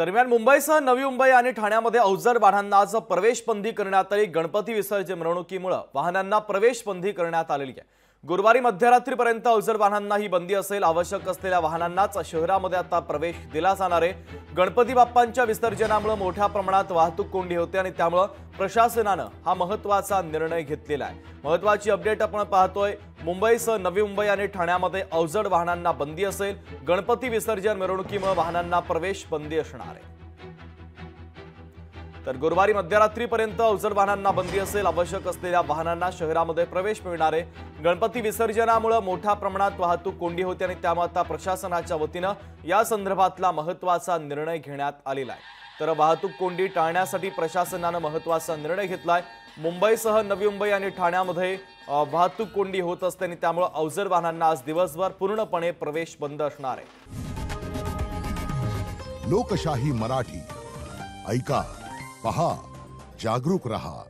दरम्यान मुंबईसह नवी मुंबई आणि ठाण्यामध्ये अवजड वाहनांना आज प्रवेश बंदी करण्यात आली। गणपती विसर्जन मिरवणुकीमुळे वाहनांना प्रवेश बंदी करण्यात आलेली आहे। गुरुवारी मध्यरात्रीपर्यंत अवजड वाहनांना ही बंदी असेल। आवश्यक असलेल्या वाहनांनाच शहरामध्ये आता प्रवेश दिला जाणार आहे। गणपती बाप्पांच्या विसर्जनामुळे मोठ्या प्रमाणात वाहतूक कोंडी होते आणि त्यामुळे प्रशासनाने हा महत्त्वाचा निर्णय घेतलेला आहे। महत्त्वाची अपडेट आपण पाहतोय। मुंबईसह नवी मुंबई आणि ठाण्यामध्ये अवजड वाहनांना बंदी असेल। गणपती विसर्जन मिरवणुकीमुळे वाहनांना प्रवेश बंदी असणार आहे। तर गुरुवारी मध्यरात्रीपर्यंत अवजड वाहनांना बंदी असेल। आवश्यक असलेल्या वाहनांना शहरामध्ये प्रवेश मिळणार आहे। गणपती विसर्जनामुळे मोठ्या प्रमाणात वाहतूक कोंडी होते आणि त्यामुळे आता प्रशासनाच्या वतीने या संदर्भातला महत्त्वाचा निर्णय घेण्यात आलेला आहे। तर वाहतूक कोंडी टाळण्यासाठी प्रशासनाने महत्त्वाचा निर्णय घेतलाय। मुंबईसह नवी मुंबई आणि ठाण्यामध्ये वाहतूक कोंडी होत असते आणि त्यामुळे अवजड वाहनांना आज दिवसभर पूर्णपणे प्रवेश बंद असणार आहे। लोकशाही मराठी ऐका, पहा, जागरूक रहा।